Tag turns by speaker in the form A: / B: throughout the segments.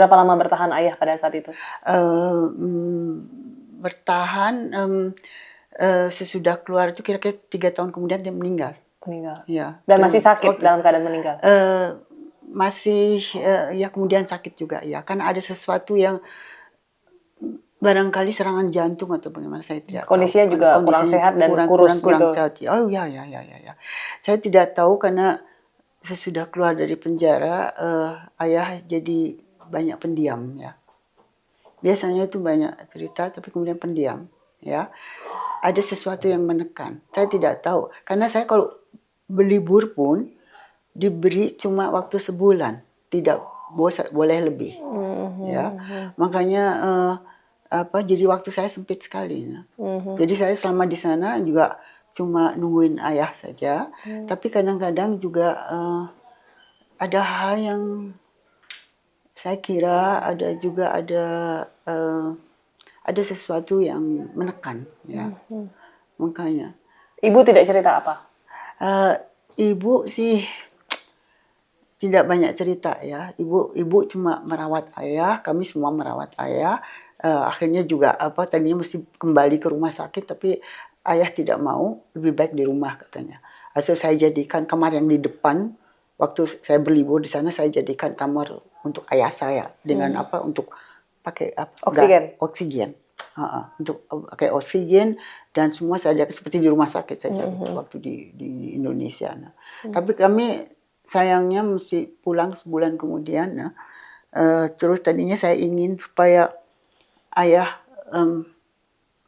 A: Berapa lama bertahan ayah pada saat itu?
B: Bertahan sesudah keluar itu kira-kira 3 tahun kemudian dia meninggal. Ya.
A: Dan masih sakit dalam keadaan meninggal?
B: Masih ya kemudian sakit juga ya. Karena ada sesuatu yang barangkali serangan jantung atau bagaimana saya tidak
A: kondisinya
B: tahu.
A: Juga kurang sehat dan kurus
B: kurang
A: gitu.
B: sehat. Oh ya. Saya tidak tahu karena sesudah keluar dari penjara ayah jadi banyak pendiam ya. Biasanya itu banyak cerita tapi kemudian pendiam ya. Ada sesuatu yang menekan. Saya tidak tahu karena saya kalau berlibur pun diberi cuma waktu sebulan, tidak boleh lebih. Ya. Makanya jadi waktu saya sempit sekali. Jadi saya selama di sana juga cuma nungguin ayah saja. Tapi kadang-kadang juga ada hal yang saya kira ada sesuatu yang menekan ya. Makanya.
A: Ibu tidak cerita apa?
B: Ibu sih tidak banyak cerita ya. Ibu cuma merawat ayah, kami semua merawat ayah. Akhirnya juga tadinya mesti kembali ke rumah sakit tapi ayah tidak mau, lebih baik di rumah katanya. Asal saya jadikan kamar yang di depan waktu saya berlibur di sana saya jadikan kamar untuk ayah saya dengan untuk pakai oksigen. Untuk pakai oksigen dan semua saya jadikan seperti di rumah sakit saja gitu, waktu di Indonesia. Tapi kami sayangnya mesti pulang sebulan kemudian. Terus tadinya saya ingin supaya ayah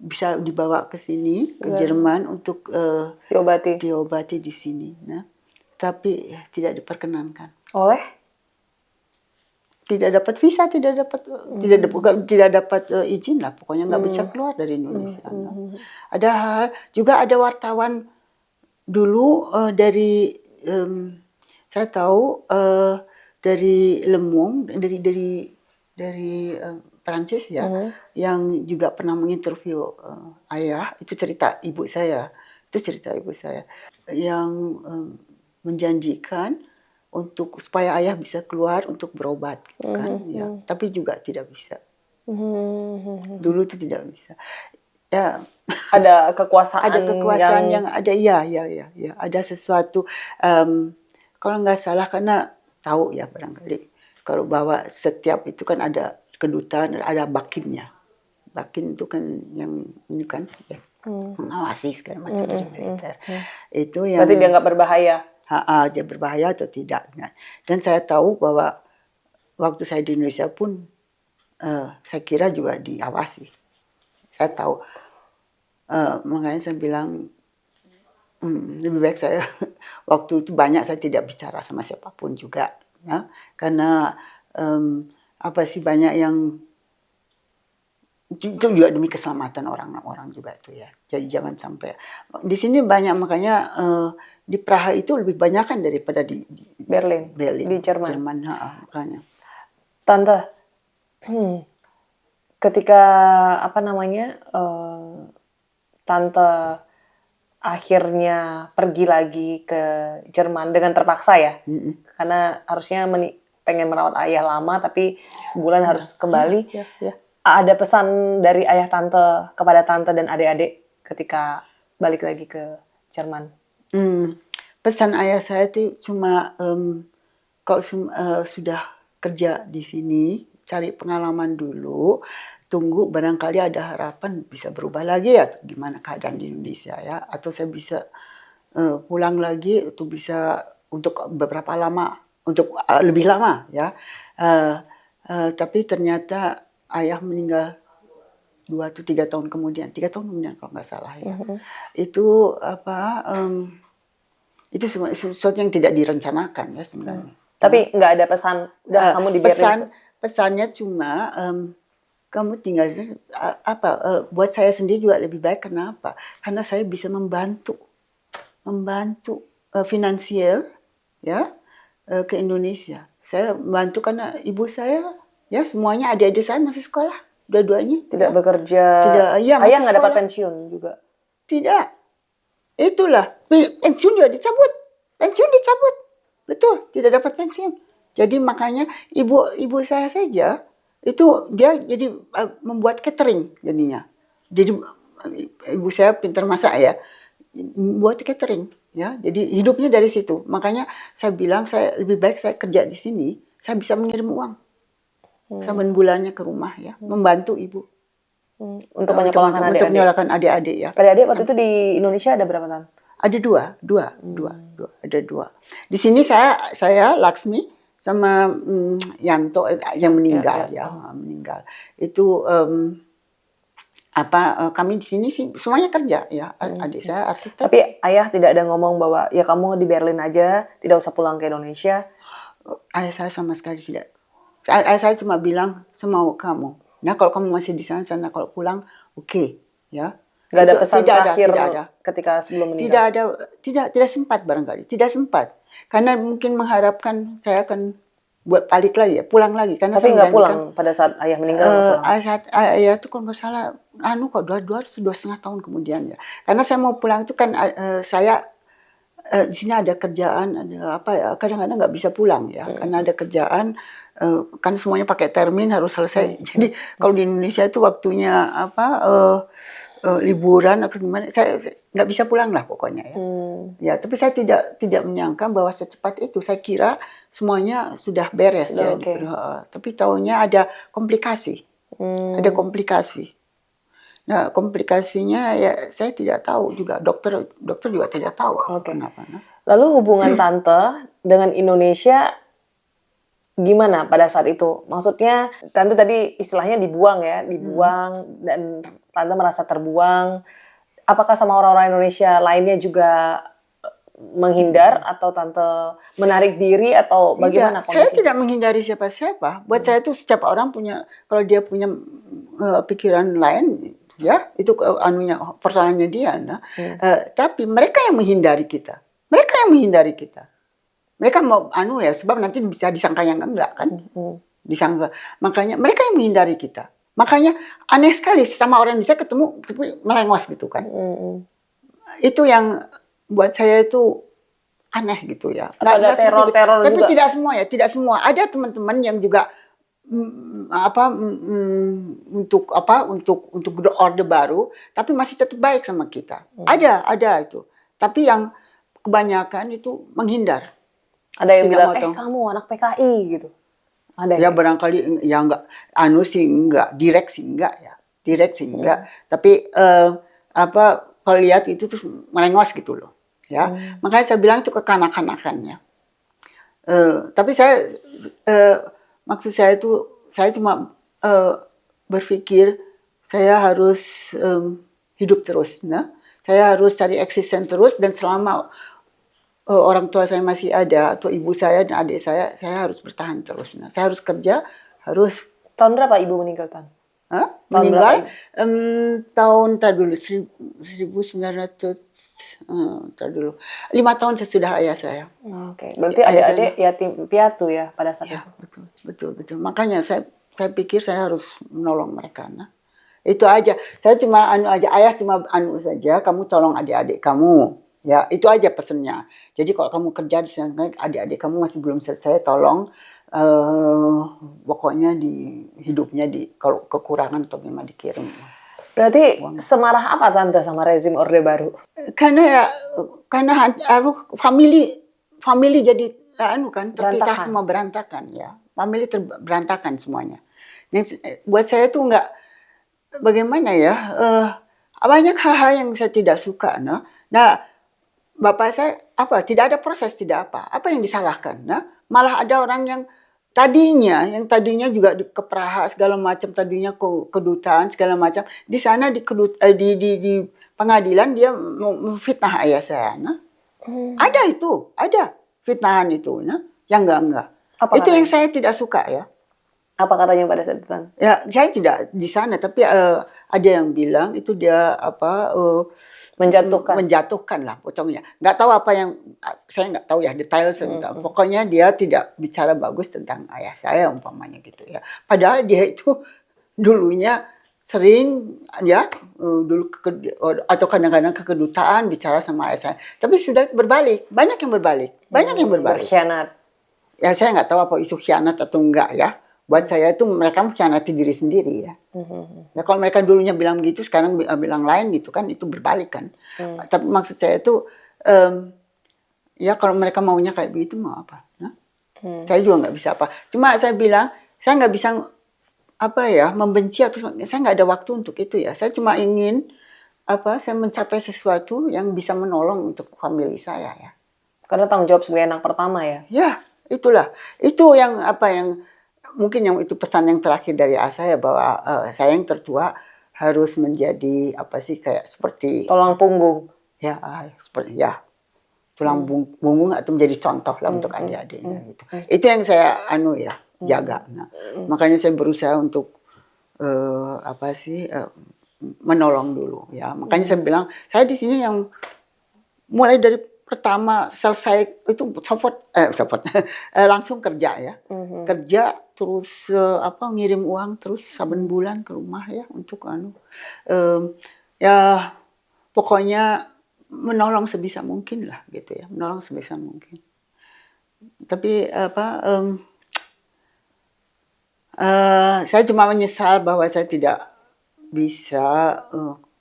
B: bisa dibawa ke sini ke Jerman untuk diobati di sini. Tapi tidak diperkenankan.
A: Oleh?
B: Tidak dapat visa, tidak dapat izin lah. Pokoknya nggak bisa keluar dari Indonesia. Ada hal juga ada wartawan dulu dari saya tahu dari Le Monde dari Prancis ya, yang juga pernah menginterview ayah, itu cerita ibu saya yang menjanjikan untuk supaya ayah bisa keluar untuk berobat gitu kan ya, tapi juga tidak bisa. Dulu itu tidak bisa. Ya,
A: ada kekuasaan
B: yang ada ada sesuatu kalau nggak salah karena tahu ya barangkali kalau bahwa setiap itu kan ada kedutaan, ada bakinnya. Bakin itu kan yang ini kan ya, mengawasi segala macam dari militer. Itu yang
A: berarti dia nggak berbahaya.
B: Dia berbahaya atau tidak. Dan saya tahu bahwa waktu saya di Indonesia pun saya kira juga diawasi. Saya tahu. Makanya saya bilang lebih baik saya waktu itu banyak saya tidak bicara sama siapapun juga ya, karena banyak yang itu juga demi keselamatan orang-orang juga itu ya, jadi jangan sampai di sini banyak. Makanya di Praha itu lebih banyak kan daripada di
A: Berlin di Jerman.
B: Makanya
A: Tante ketika Tante akhirnya pergi lagi ke Jerman dengan terpaksa ya, karena harusnya pengen merawat ayah lama tapi sebulan harus kembali. Ada pesan dari ayah Tante kepada Tante dan adik-adik ketika balik lagi ke Jerman?
B: Pesan ayah saya itu cuma kalau sudah kerja di sini cari pengalaman dulu, tunggu barangkali ada harapan bisa berubah lagi ya, gimana keadaan di Indonesia ya, atau saya bisa pulang lagi untuk beberapa lama, untuk lebih lama ya. Tapi ternyata ayah meninggal 2 atau 3 tahun kemudian, 3 tahun kemudian kalau nggak salah ya. Itu itu sesuatu yang tidak direncanakan ya sebenarnya.
A: Tapi nggak ada pesan, udah kamu di Berlin.
B: Pesannya cuma kamu tinggal buat saya sendiri juga lebih baik. Kenapa? Karena saya bisa membantu finansial ya ke Indonesia. Saya membantu karena ibu saya ya semuanya adik-adik saya masih sekolah, dua-duanya.
A: Tidak bekerja.
B: Tidak, ya masih
A: ayah nggak dapat pensiun juga.
B: Tidak. Itulah pensiun juga dicabut. Betul, tidak dapat pensiun. Jadi makanya ibu saya saja itu dia jadi membuat catering jadinya. Jadi ibu saya pintar masak ya, buat catering ya. Jadi hidupnya dari situ. Makanya saya bilang saya lebih baik saya kerja di sini, saya bisa mengirim uang saban bulannya ke rumah ya, membantu ibu.
A: Untuk menyekolahkan
B: Untuk
A: adik-adik.
B: menyekolahkan adik-adik ya.
A: Adik-adik waktu itu di Indonesia ada berapa tahun?
B: Ada dua, ada dua. Di sini saya Laksmi sama Yanto yang meninggal meninggal. Itu kami di sini sih semuanya kerja ya. Adik saya arsitek.
A: Tapi ayah tidak ada ngomong bahwa ya kamu di Berlin aja, tidak usah pulang ke Indonesia.
B: Ayah saya sama sekali tidak. Ayah saya cuma bilang semau kamu. Nah kalau kamu masih di sana kalau pulang oke, ya.
A: Nggak ada pesan
B: tidak
A: terakhir
B: ada.
A: ketika sebelum meninggal?
B: Tidak sempat barangkali. Tidak sempat. Karena mungkin mengharapkan saya akan buat balik lagi ya, pulang lagi. Karena
A: Tapi
B: saya
A: nggak pulang pada saat ayah meninggal? Nggak pulang?
B: Saat ayah itu kalau nggak salah, kok 2,5 tahun kemudian ya. Karena saya mau pulang itu kan saya di sini ada kerjaan, ada apa ya, kadang-kadang nggak bisa pulang ya, karena ada kerjaan, kan semuanya pakai termin harus selesai. Jadi kalau di Indonesia itu waktunya liburan atau gimana, saya nggak bisa pulang lah pokoknya ya. Ya, tapi saya tidak menyangka bahwa secepat itu. Saya kira semuanya sudah beres ya.
A: Okay.
B: Tapi tahunya ada komplikasi, ada komplikasi. Nah, komplikasinya ya saya tidak tahu juga. Dokter juga tidak tahu kenapa. Nah.
A: Lalu hubungan tante dengan Indonesia gimana pada saat itu? Maksudnya tante tadi istilahnya dibuang dan tante merasa terbuang. Apakah sama orang-orang Indonesia lainnya juga menghindar atau tante menarik diri atau bagaimana kondisi?
B: Saya tidak menghindari siapa-siapa. Buat saya itu setiap orang punya, kalau dia punya pikiran lain, ya itu persoalannya dia. Tapi mereka yang menghindari kita. Mereka mau sebab nanti bisa disangka yang enggak kan. Disangka. Makanya mereka yang menghindari kita. Makanya aneh sekali sama orang bisa ketemu tapi melengos gitu kan. Itu yang buat saya itu aneh gitu ya.
A: Ada teror-teror
B: tapi
A: juga.
B: tidak semua. Ada teman-teman yang juga untuk orde baru tapi masih tetap baik sama kita. Ada itu. Tapi yang kebanyakan itu menghindar.
A: Ada yang bilang kamu anak PKI gitu. Ada
B: ya barangkali ya enggak direct sih enggak tapi kalau lihat itu tuh melengos gitu loh ya. Makanya saya bilang itu kekanak-kanakannya. Tapi maksud saya itu saya cuma berpikir saya harus hidup terus, nah. Saya harus cari eksisten terus dan selama orang tua saya masih ada atau ibu saya dan adik saya harus bertahan terus. Nah, saya harus kerja, harus.
A: Tahun berapa ibu meninggal, Tan?
B: Meninggal tahun 1900 5 tahun sesudah ayah saya.
A: Oke. Berarti adik-adik yatim piatu ya pada saat itu.
B: Betul. Makanya saya pikir saya harus menolong mereka. Nah, itu aja. Saya cuma ayah cuma saja, kamu tolong adik-adik kamu. Ya, itu aja pesennya. Jadi kalau kamu kerja di sana, adik-adik kamu masih belum selesai, tolong pokoknya di hidupnya kalau kekurangan atau gimana dikirim.
A: Berarti semarah apa tante sama rezim Orde Baru?
B: Karena family jadi terpisah semua, berantakan ya. Family berantakan semuanya. Buat saya tuh nggak bagaimana ya, banyak hal-hal yang saya tidak suka. Nah, bapak saya tidak ada proses, tidak apa yang disalahkan. Nah, malah ada orang yang tadinya juga ke Praha segala macam, tadinya ke kedutaan segala macam, di sana di pengadilan dia memfitnah ayah saya. Nah, ada fitnahan itu, nah, yang enggak. Itu yang saya tidak suka ya.
A: Apa katanya pada saat itu?
B: Ya, saya tidak di sana, tapi ada yang bilang itu dia menjatuhkan lah pocongnya. Nggak tahu apa yang, saya nggak tahu ya detail. Pokoknya dia tidak bicara bagus tentang ayah saya umpamanya gitu ya. Padahal dia itu dulunya sering ya atau kadang-kadang ke kedutaan bicara sama ayah saya. Tapi sudah berbalik, banyak yang berbalik.
A: Berkhianat.
B: ya saya nggak tahu apa itu khianat atau enggak ya. Buat saya itu mereka mengkhianati diri sendiri ya. Ya kalau mereka dulunya bilang gitu, sekarang bilang lain gitu kan, itu berbalik kan. Tapi maksud saya itu ya kalau mereka maunya kayak begitu mau apa? Nah, saya juga nggak bisa apa. Cuma saya bilang saya nggak bisa apa ya membenci atau saya nggak ada waktu untuk itu ya. Saya cuma ingin saya mencapai sesuatu yang bisa menolong untuk famili saya ya.
A: Karena tanggung jawab sebagai anak pertama ya.
B: Ya, itulah. Itu yang mungkin yang itu pesan yang terakhir dari saya bahwa saya yang tertua harus menjadi kayak seperti
A: tulang punggung.
B: Ya, seperti ya. Tulang punggung atau menjadi contoh lah untuk adik-adiknya gitu. Itu yang saya jaga. Nah, makanya saya berusaha untuk menolong dulu ya. Makanya saya bilang, saya di sini yang mulai dari pertama selesai itu langsung kerja ya. Kerja terus ngirim uang terus saben bulan ke rumah ya untuk ya pokoknya menolong sebisa mungkin lah gitu ya. Menolong sebisa mungkin. Tapi saya cuma menyesal bahwa saya tidak bisa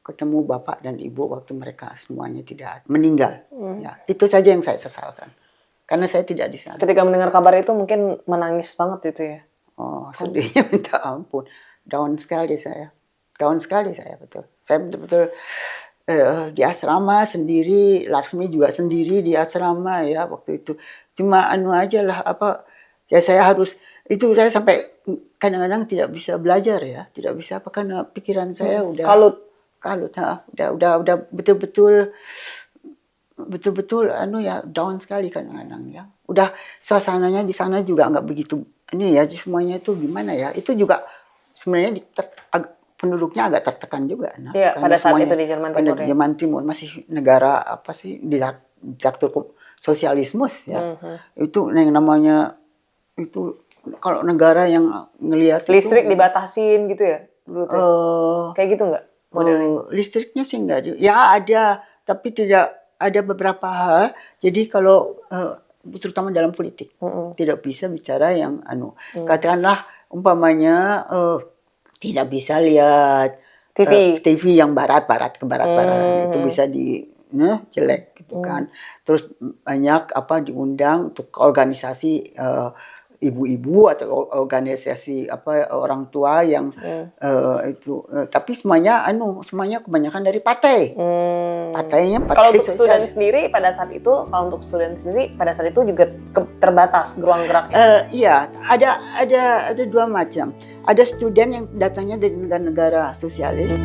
B: ketemu bapak dan ibu waktu mereka semuanya tidak meninggal. Ya, itu saja yang saya sesalkan. Karena saya tidak di sana.
A: Ketika mendengar kabar itu mungkin menangis banget itu ya.
B: Oh, sedihnya minta ampun. Down sekali saya. Betul. Saya betul-betul di asrama sendiri, Laksmi juga sendiri di asrama ya waktu itu. Cuma aja lah ya saya harus itu saya sampai kadang-kadang tidak bisa belajar ya, tidak bisa karena pikiran saya udah kalut udah betul-betul ya down sekali kadang-kadang ya. Udah suasananya di sana juga nggak begitu ya semuanya itu gimana ya. Itu juga sebenarnya penduduknya agak tertekan juga. Nah,
A: ya, pada saat itu di Jerman Timur.
B: Pada Jerman Timur masih negara diktator sosialisme ya. Itu yang namanya itu kalau negara yang ngelihat
A: listrik dibatasin gitu ya dulu kayak gitu nggak modelnya?
B: Listriknya sih nggak ya ada, tapi tidak ada beberapa hal. Jadi kalau terutama dalam politik tidak bisa bicara yang katakanlah umpamanya tidak bisa lihat TV yang barat ke barat itu bisa jelek gitu kan. Terus banyak diundang untuk organisasi ibu-ibu atau organisasi orang tua yang itu tapi semuanya kebanyakan dari partai.
A: Kalau untuk student sendiri pada saat itu juga terbatas ruang geraknya.
B: Iya, ada dua macam. Ada student yang datangnya dari negara-negara sosialis.